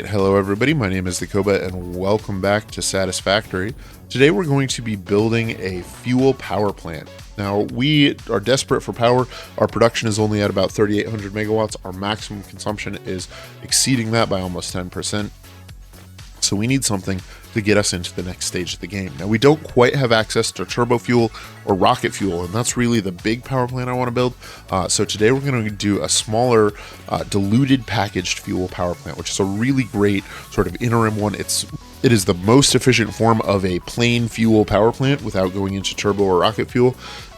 hello everybody, my name is Dakoba and welcome back to Satisfactory. Today we're going to be building a fuel power plant. Now we are desperate for power. Our production is only at about 3,800 megawatts. Our maximum consumption is exceeding that by almost 10%. So we need something to get us into the next stage of the game. Now we don't quite have access to turbo fuel or rocket fuel, and that's really the big power plant I want to build. So today we're going to do a smaller diluted packaged fuel power plant, which is a really great sort of interim one. It is the most efficient form of a plain fuel power plant without going into turbo or rocket fuel,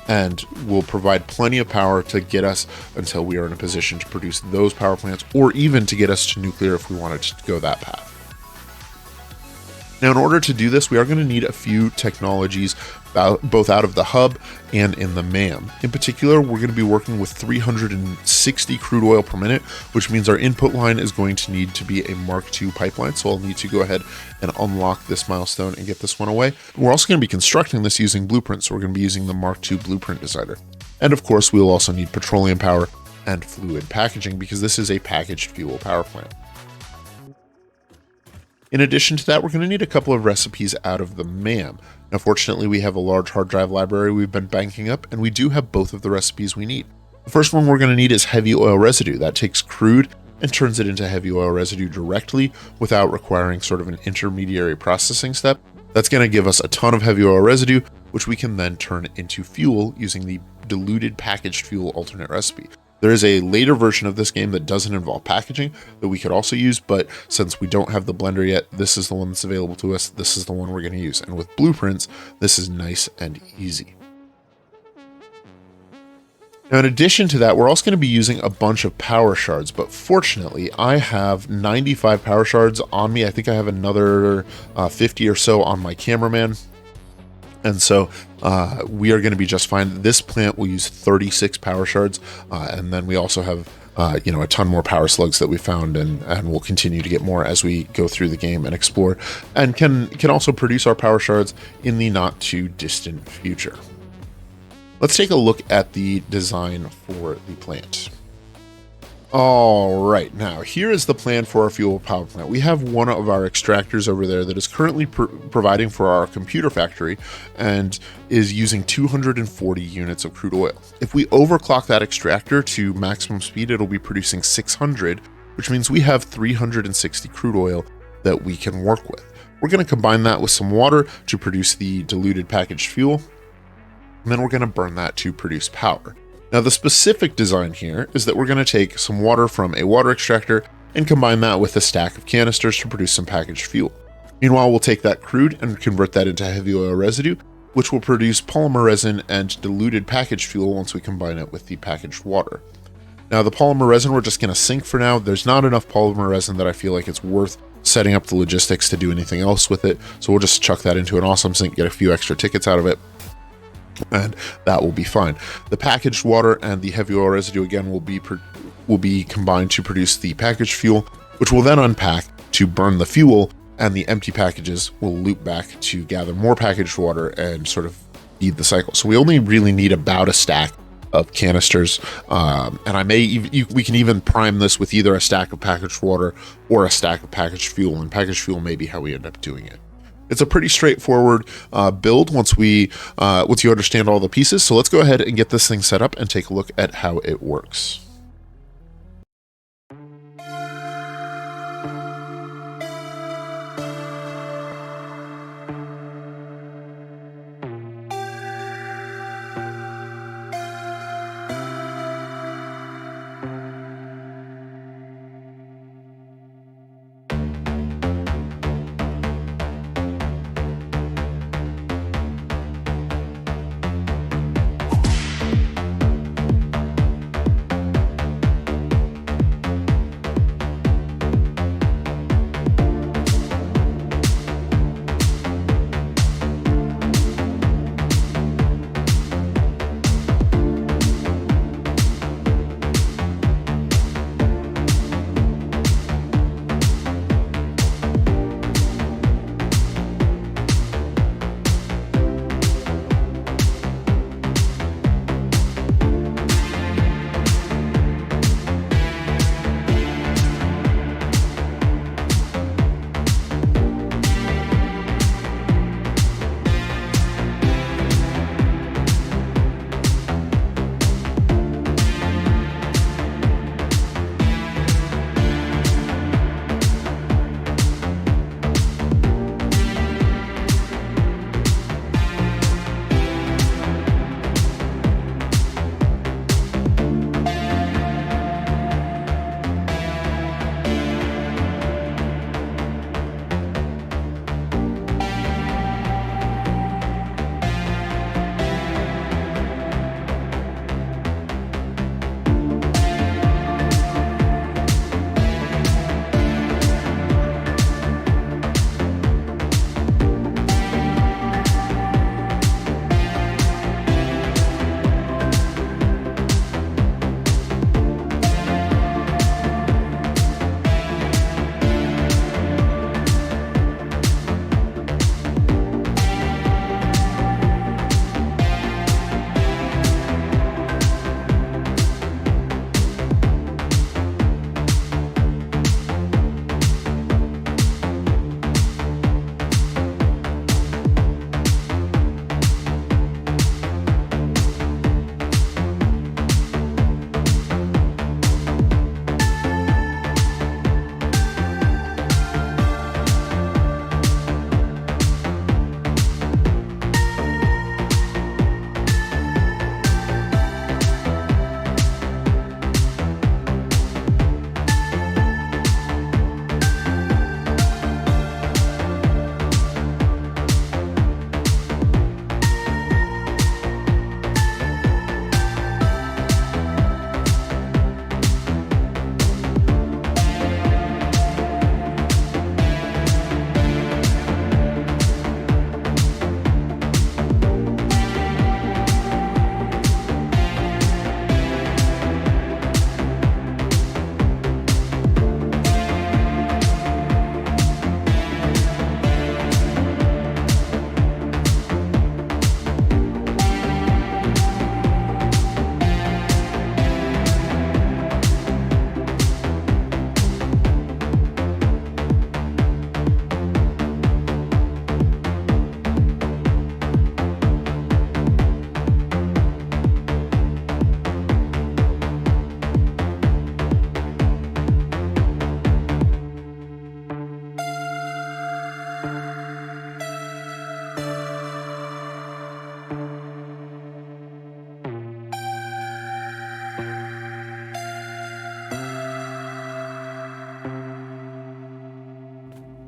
and will provide plenty of power to get us until we are in a position to produce those power plants, or even to get us to nuclear if we wanted to go that path. Now, in order to do this, we are going to need a few technologies, both out of the hub and in the MAM. In particular, we're going to be working with 360 crude oil per minute, which means our input line is going to need to be a Mark II pipeline. So I'll need to go ahead and unlock this milestone and get this one away. We're also going to be constructing this using blueprints. So we're going to be using the Mark II blueprint designer. And of course, we'll also need petroleum power and fluid packaging because this is a packaged fuel power plant. In addition to that, we're going to need a couple of recipes out of the MAM. Now, fortunately, we have a large hard drive library we've been banking up, and we do have both of the recipes we need. The first one we're going to need is heavy oil residue. That takes crude and turns it into heavy oil residue directly without requiring sort of an intermediary processing step. That's going to give us a ton of heavy oil residue, which we can then turn into fuel using the diluted packaged fuel alternate recipe. There is a later version of this game that doesn't involve packaging that we could also use, but since we don't have the blender yet, this is the one that's available to us. This is the one we're going to use. And with blueprints, this is nice and easy. Now, in addition to that, we're also going to be using a bunch of power shards, but fortunately, I have 95 power shards on me. I think I have another 50 or so on my cameraman. And so we are going to be just fine. This plant will use 36 power shards, and then we also have a ton more power slugs that we found, and we'll continue to get more as we go through the game and explore, and can also produce our power shards in the not too distant future. Let's take a look at the design for the plant. All right, now here is the plan for our fuel power plant. We have one of our extractors over there that is currently providing for our computer factory and is using 240 units of crude oil. If we overclock that extractor to maximum speed, it'll be producing 600, which means we have 360 crude oil that we can work with. We're going to combine that with some water to produce the diluted packaged fuel, and then we're going to burn that to produce power. Now, the specific design here is that we're going to take some water from a water extractor and combine that with a stack of canisters to produce some packaged fuel. Meanwhile, we'll take that crude and convert that into heavy oil residue, which will produce polymer resin and diluted packaged fuel once we combine it with the packaged water. Now, the polymer resin we're just going to sink for now. There's not enough polymer resin that I feel like it's worth setting up the logistics to do anything else with it. So we'll just chuck that into an awesome sink, get a few extra tickets out of it, and that will be fine. The packaged water and the heavy oil residue again will be combined to produce the packaged fuel, which will then unpack to burn the fuel, and the empty packages will loop back to gather more packaged water and sort of feed the cycle. So we only really need about a stack of canisters, and we can even prime this with either a stack of packaged water or a stack of packaged fuel, and packaged fuel may be how we end up doing it. It's a pretty straightforward build once you understand all the pieces. So let's go ahead and get this thing set up and take a look at how it works.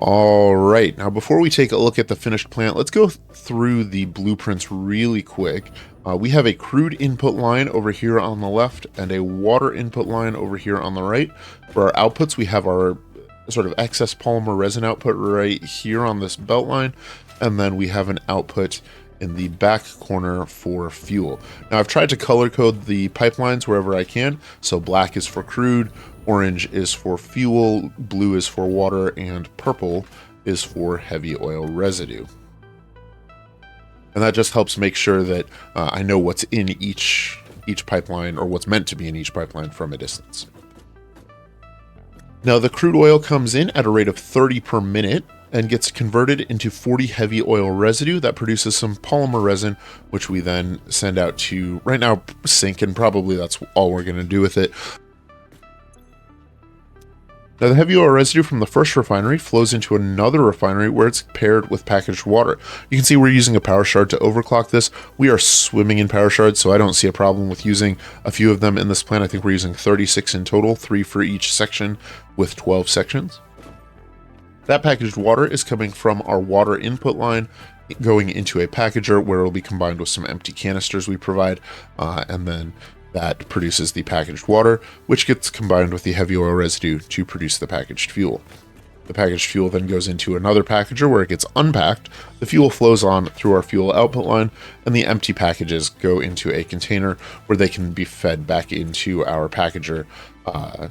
All right, now before we take a look at the finished plant, let's go through the blueprints really quick. We have a crude input line over here on the left and a water input line over here on the right. For our outputs, we have our sort of excess polymer resin output right here on this belt line, and then we have an output in the back corner for fuel. Now I've tried to color code the pipelines wherever I can, so black is for crude, orange is for fuel, blue is for water, and purple is for heavy oil residue. And that just helps make sure that I know what's in each pipeline, or what's meant to be in each pipeline from a distance. Now the crude oil comes in at a rate of 30 per minute and gets converted into 40 heavy oil residue that produces some polymer resin, which we then send out to, right now, sink, and probably that's all we're going to do with it. Now the heavy oil residue from the first refinery flows into another refinery where it's paired with packaged water. You can see we're using a power shard to overclock this. We are swimming in power shards, so I don't see a problem with using a few of them in this plant. I think we're using 36 in total, 3 for each section with 12 sections. That packaged water is coming from our water input line, going into a packager where it will be combined with some empty canisters we provide, and then that produces the packaged water, which gets combined with the heavy oil residue to produce the packaged fuel. The packaged fuel then goes into another packager where it gets unpacked, the fuel flows on through our fuel output line, and the empty packages go into a container where they can be fed back into our packager,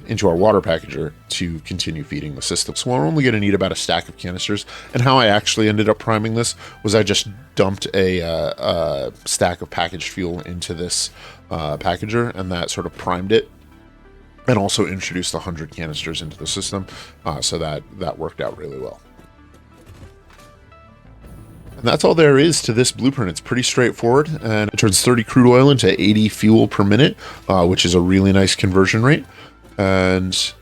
into our water packager to continue feeding the system. So we're only going to need about a stack of canisters, and how I actually ended up priming this was I just dumped a stack of packaged fuel into this packager, and that sort of primed it, and also introduced 100 canisters into the system, so that worked out really well. And that's all there is to this blueprint. It's pretty straightforward, and it turns 30 crude oil into 80 fuel per minute, which is a really nice conversion rate. And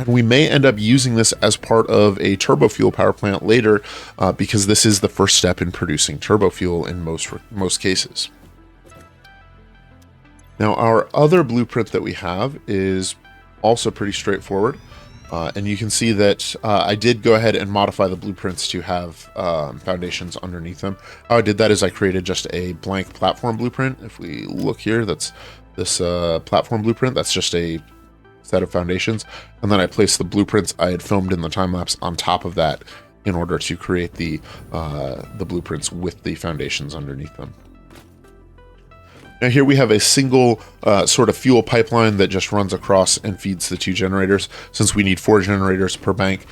we may end up using this as part of a turbo fuel power plant later, because this is the first step in producing turbo fuel in most cases. Now, our other blueprint that we have is also pretty straightforward, and you can see that I did go ahead and modify the blueprints to have foundations underneath them. How I did that is I created just a blank platform blueprint. If we look here, that's this platform blueprint. That's just a set of foundations, and then I placed the blueprints I had filmed in the time lapse on top of that in order to create the blueprints with the foundations underneath them. Now here we have a single sort of fuel pipeline that just runs across and feeds the 2 generators. Since we need 4 generators per bank,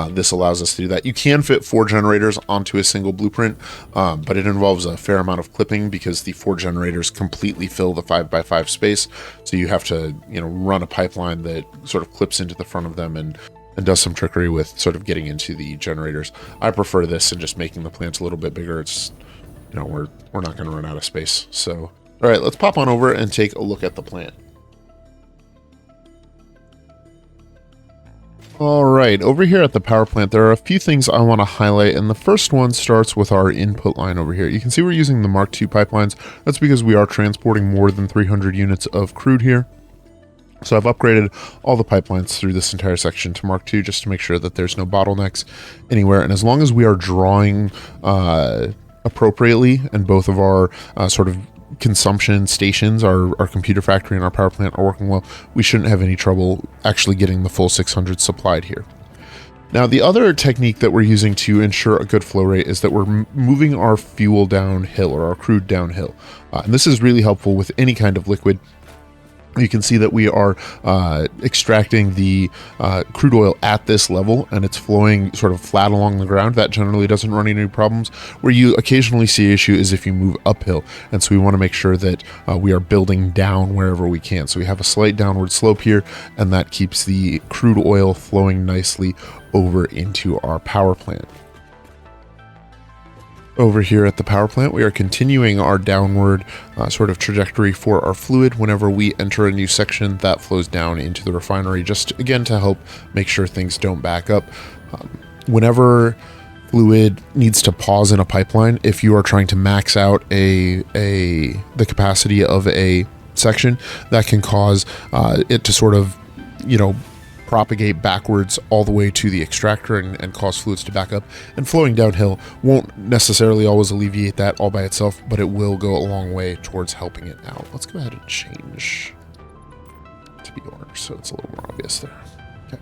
this allows us to do that. You can fit 4 generators onto a single blueprint, but it involves a fair amount of clipping because the 4 generators completely fill the 5x5 space. So you have to, run a pipeline that sort of clips into the front of them and does some trickery with sort of getting into the generators. I prefer this and just making the plant a little bit bigger. It's, we're not going to run out of space. So, all right, let's pop on over and take a look at the plant. All right, over here at the power plant, there are a few things I want to highlight, and the first one starts with our input line over here. You can see we're using the Mark II pipelines. That's because we are transporting more than 300 units of crude here. So I've upgraded all the pipelines through this entire section to Mark II just to make sure that there's no bottlenecks anywhere. And as long as we are drawing appropriately, and both of our sort of consumption stations, our computer factory and our power plant are working well, we shouldn't have any trouble actually getting the full 600 supplied here. Now, the other technique that we're using to ensure a good flow rate is that we're moving our fuel downhill, or our crude downhill. And this is really helpful with any kind of liquid. You can see that we are extracting the crude oil at this level, and it's flowing sort of flat along the ground. That generally doesn't run into any problems. Where you occasionally see issue is if you move uphill, and so we want to make sure that we are building down wherever we can. So we have a slight downward slope here, and that keeps the crude oil flowing nicely over into our power plant. Over here at the power plant, we are continuing our downward sort of trajectory for our fluid. Whenever we enter a new section, that flows down into the refinery, just again to help make sure things don't back up. Whenever fluid needs to pause in a pipeline, if you are trying to max out the capacity of a section, that can cause it to sort of, propagate backwards all the way to the extractor and cause fluids to back up. And flowing downhill won't necessarily always alleviate that all by itself, but it will go a long way towards helping it out. Let's go ahead and change to be orange so it's a little more obvious there. Okay.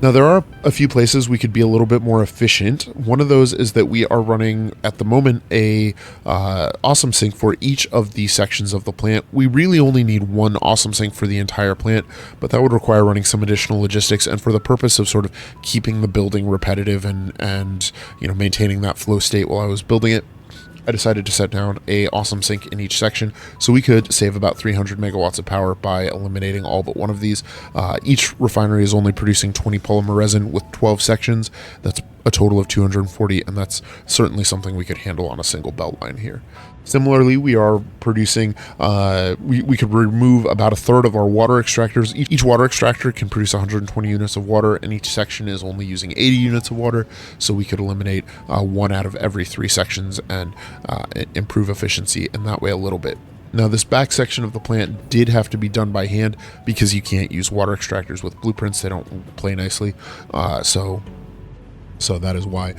Now, there are a few places we could be a little bit more efficient. One of those is that we are running, at the moment, a awesome sink for each of the sections of the plant. We really only need one awesome sink for the entire plant, but that would require running some additional logistics. And for the purpose of sort of keeping the building repetitive and maintaining that flow state while I was building it, I decided to set down a awesome sink in each section so we could save about 300 megawatts of power by eliminating all but one of these. Each refinery is only producing 20 polymer resin with 12 sections. That's a total of 240, and that's certainly something we could handle on a single belt line here. Similarly, we are producing, we could remove about a third of our water extractors. Each water extractor can produce 120 units of water, and each section is only using 80 units of water, so we could eliminate one out of every 3 sections and improve efficiency in that way a little bit. Now, this back section of the plant did have to be done by hand because you can't use water extractors with blueprints. They don't play nicely, so that is why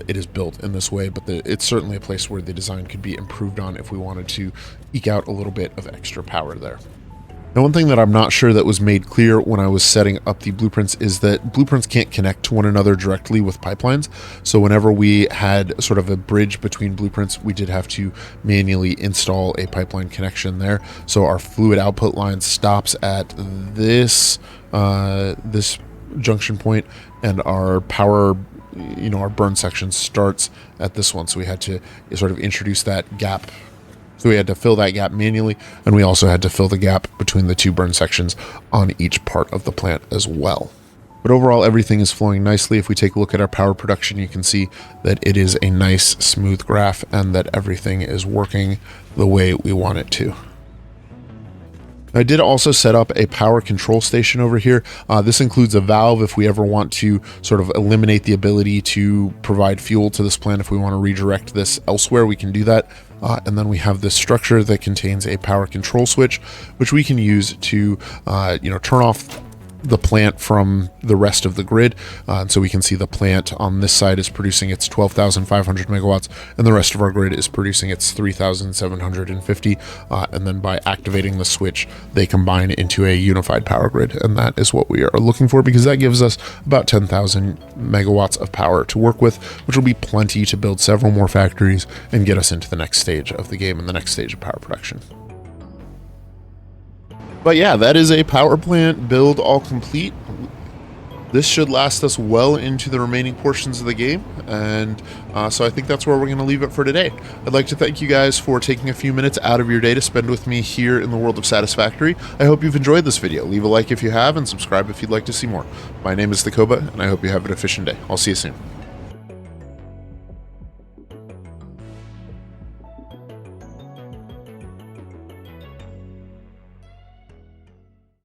it is built in this way, but it's certainly a place where the design could be improved on if we wanted to eke out a little bit of extra power there. Now, one thing that I'm not sure that was made clear when I was setting up the blueprints is that blueprints can't connect to one another directly with pipelines. So whenever we had sort of a bridge between blueprints, we did have to manually install a pipeline connection there. So our fluid output line stops at this junction point, and our power, our burn section starts at this one. So we had to sort of introduce that gap. So we had to fill that gap manually, and we also had to fill the gap between the 2 burn sections on each part of the plant as well. But overall, everything is flowing nicely. If we take a look at our power production, you can see that it is a nice smooth graph and that everything is working the way we want it to. I did also set up a power control station over here. This includes a valve if we ever want to sort of eliminate the ability to provide fuel to this plant. If we want to redirect this elsewhere, we can do that. And then we have this structure that contains a power control switch, which we can use to, turn off the plant from the rest of the grid. And so we can see the plant on this side is producing its 12,500 megawatts, and the rest of our grid is producing its 3,750. And then by activating the switch, they combine into a unified power grid. And that is what we are looking for, because that gives us about 10,000 megawatts of power to work with, which will be plenty to build several more factories and get us into the next stage of the game and the next stage of power production. But yeah, that is a power plant build all complete. This should last us well into the remaining portions of the game, and so I think that's where we're going to leave it for today. I'd like to thank you guys for taking a few minutes out of your day to spend with me here in the world of Satisfactory. I hope you've enjoyed this video. Leave a like if you have, and subscribe if you'd like to see more. My name is The Koba, and I hope you have an efficient day. I'll see you soon.